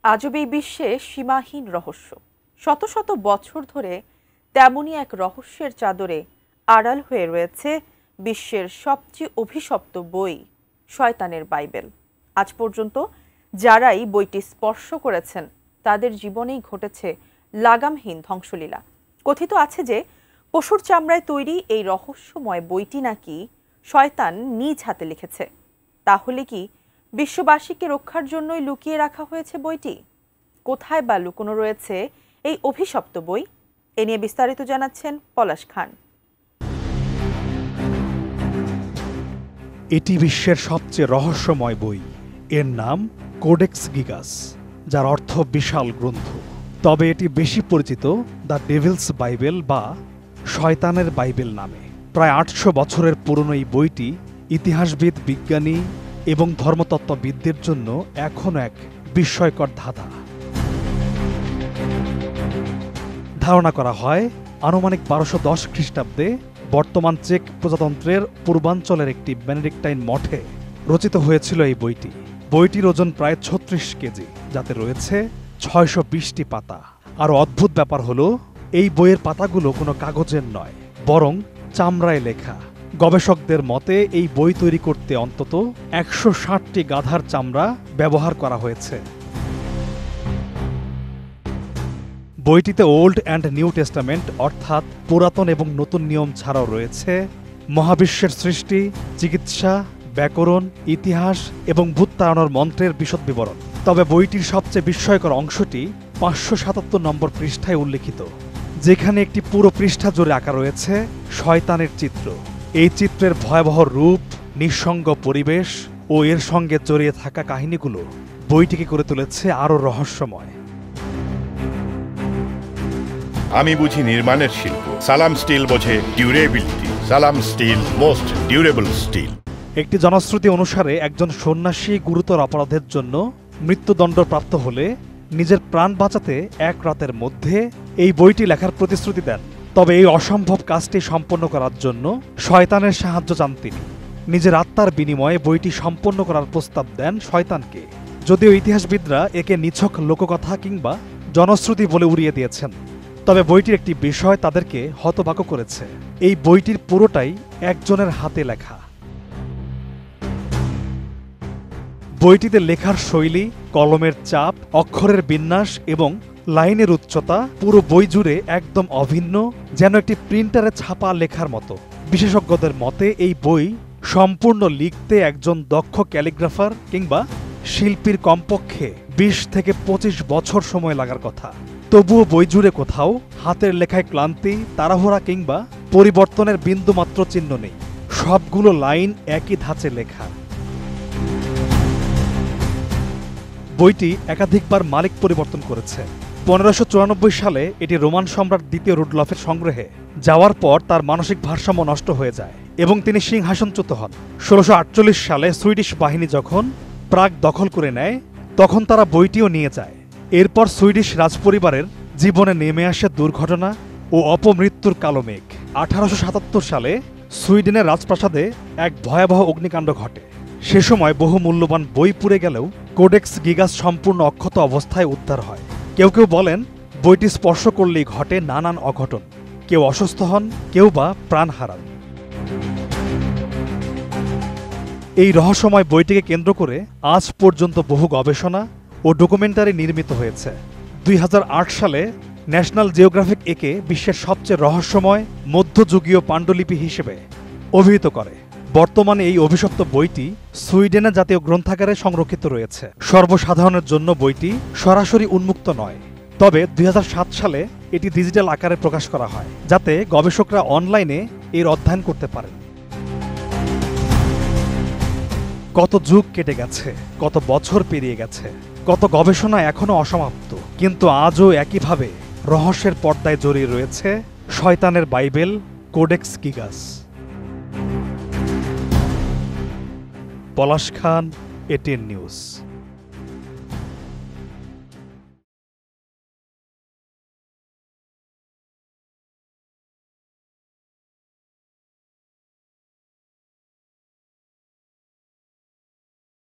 আজব এই বিশ্বে সীমাহীন রহস্য। শত শত বছর ধরে তেমনই এক রহস্যের চাদরে আড়াল হয়ে রয়েছে বিশ্বের সবচেয়ে অভিশপ্ত বই, শয়তানের বাইবেল। আজ পর্যন্ত যারাই বইটি স্পর্শ করেছেন তাদের জীবনেই ঘটেছে লাগামহীন ধ্বংসলীলা। কথিত আছে যে পশুর চামড়ায় তৈরি এই রহস্যময় বইটি নাকি শয়তান নিজ হাতে লিখেছে। তাহলে কি বিশ্ববাসীকে রক্ষার জন্যই লুকিয়ে রাখা হয়েছে বইটি? কোথায় বা লুকোনো রয়েছে এই অভিশপ্ত বই? এ নিয়ে বিস্তারিত জানাচ্ছেন পলাশ খান। এটি বিশ্বের সবচেয়ে রহস্যময় বই। এর নাম কোডেক্স গিগাস, যার অর্থ বিশাল গ্রন্থ। তবে এটি বেশি পরিচিত দ্য ডেভিলস বাইবেল বা শয়তানের বাইবেল নামে। প্রায় ৮০০ বছরের পুরনো এই বইটি ইতিহাসবিদ, বিজ্ঞানী এবং ধর্মতত্ত্ববিদদের জন্য এখনও এক বিস্ময়কর ধাঁধা। ধারণা করা হয় আনুমানিক ১২১০ খ্রিস্টাব্দে বর্তমান চেক প্রজাতন্ত্রের পূর্বাঞ্চলের একটি বেনেডিক্টাইন মঠে রচিত হয়েছিল এই বইটি। বইটির ওজন প্রায় ৩৬ কেজি, যাতে রয়েছে ৬২০টি পাতা। আর অদ্ভুত ব্যাপার হলো, এই বইয়ের পাতাগুলো কোনো কাগজের নয়, বরং চামড়ায় লেখা। গবেষকদের মতে এই বই তৈরি করতে অন্তত ১৬০টি গাধার চামড়া ব্যবহার করা হয়েছে। বইটিতে ওল্ড অ্যান্ড নিউ টেস্টামেন্ট অর্থাৎ পুরাতন এবং নতুন নিয়ম ছাড়াও রয়েছে মহাবিশ্বের সৃষ্টি, চিকিৎসা, ব্যাকরণ, ইতিহাস এবং ভূতায়নের মন্ত্রের বিশদ বিবরণ। তবে বইটির সবচেয়ে বিস্ময়কর অংশটি ৫৭৭ নম্বর পৃষ্ঠায় উল্লিখিত, যেখানে একটি পুরো পৃষ্ঠা জুড়ে আঁকা রয়েছে শয়তানের চিত্র। এই চিত্রের ভয়াবহ রূপ, নিঃসঙ্গ পরিবেশ ও এর সঙ্গে জড়িয়ে থাকা কাহিনীগুলো বইটিকে করে তুলেছে আরও রহস্যময়। আমি বুঝি নির্মাণের শিল্প, সালাম স্টিল বোঝে ডিউরেবিলিটি। সালাম স্টিল, মোস্ট ডিউরেবল স্টিল। একটি জনশ্রুতি অনুসারে একজন সন্ন্যাসী গুরুতর অপরাধের জন্য মৃত্যুদণ্ডপ্রাপ্ত হলে নিজের প্রাণ বাঁচাতে এক রাতের মধ্যে এই বইটি লেখার প্রতিশ্রুতি দেন। তবে এই অসম্ভব কাজটি সম্পন্ন করার জন্য শয়তানের সাহায্য চান তিনি। নিজের আত্মার বিনিময়ে বইটি সম্পন্ন করার প্রস্তাব দেন শয়তানকে। যদিও ইতিহাসবিদরা একে নিছক লোককথা কিংবা জনশ্রুতি বলে উড়িয়ে দিয়েছেন, তবে বইটির একটি বিষয় তাদেরকে হতবাক করেছে। এই বইটির পুরোটাই একজনের হাতে লেখা। বইটিতে লেখার শৈলী, কলমের চাপ, অক্ষরের বিন্যাস এবং লাইনের উচ্চতা পুরো বই জুড়ে একদম অভিন্ন, যেন একটি প্রিন্টারে ছাপা লেখার মতো। বিশেষজ্ঞদের মতে এই বই সম্পূর্ণ লিখতে একজন দক্ষ ক্যালিগ্রাফার কিংবা শিল্পীর কমপক্ষে ২০ থেকে ২৫ বছর সময় লাগার কথা। তবুও বই জুড়ে কোথাও হাতের লেখায় ক্লান্তি, তাড়াহুড়া কিংবা পরিবর্তনের বিন্দুমাত্র চিহ্ন নেই। সবগুলো লাইন একই ধাঁচে লেখা। বইটি একাধিকবার মালিক পরিবর্তন করেছে। ১৫৯৪ সালে এটি রোমান সম্রাট দ্বিতীয় রুডলফের সংগ্রহে যাওয়ার পর তার মানসিক ভারসাম্য নষ্ট হয়ে যায় এবং তিনি সিংহাসনচ্যুত হন। ১৬৪৮ সালে সুইডিশ বাহিনী যখন প্রাগ দখল করে নেয়, তখন তারা বইটিও নিয়ে যায়। এরপর সুইডিশ রাজপরিবারের জীবনে নেমে আসে দুর্ঘটনা ও অপমৃত্যুর কালো মেঘ। ১৮৭৭ সালে সুইডেনের রাজপ্রাসাদে এক ভয়াবহ অগ্নিকাণ্ড ঘটে। সে সময় বহু মূল্যবান বই পুড়ে গেলেও কোডেক্স গিগাস সম্পূর্ণ অক্ষত অবস্থায় উদ্ধার হয়। কেউ কেউ বলেন বইটি স্পর্শ করলেই ঘটে নানান অঘটন। কেউ অসুস্থ হন, কেউ বা প্রাণ হারান। এই রহস্যময় বইটিকে কেন্দ্র করে আজ পর্যন্ত বহু গবেষণা ও ডকুমেন্টারি নির্মিত হয়েছে। ২০০৮ সালে ন্যাশনাল জিওগ্রাফিক একে বিশ্বের সবচেয়ে রহস্যময় মধ্যযুগীয় পাণ্ডুলিপি হিসেবে অভিহিত করে। বর্তমানে এই অভিশপ্ত বইটি সুইডেনের জাতীয় গ্রন্থাগারে সংরক্ষিত রয়েছে। সর্বসাধারণের জন্য বইটি সরাসরি উন্মুক্ত নয়, তবে ২০০৭ সালে এটি ডিজিটাল আকারে প্রকাশ করা হয়, যাতে গবেষকরা অনলাইনে এর অধ্যয়ন করতে পারেন। কত যুগ কেটে গেছে, কত বছর পেরিয়ে গেছে, কত গবেষণা এখনো অসমাপ্ত, কিন্তু আজও একইভাবে রহস্যের পর্দায় জড়িয়ে রয়েছে শয়তানের বাইবেল, কোডেক্স গিগাস। পলাশ খান, এটিএন নিউজ।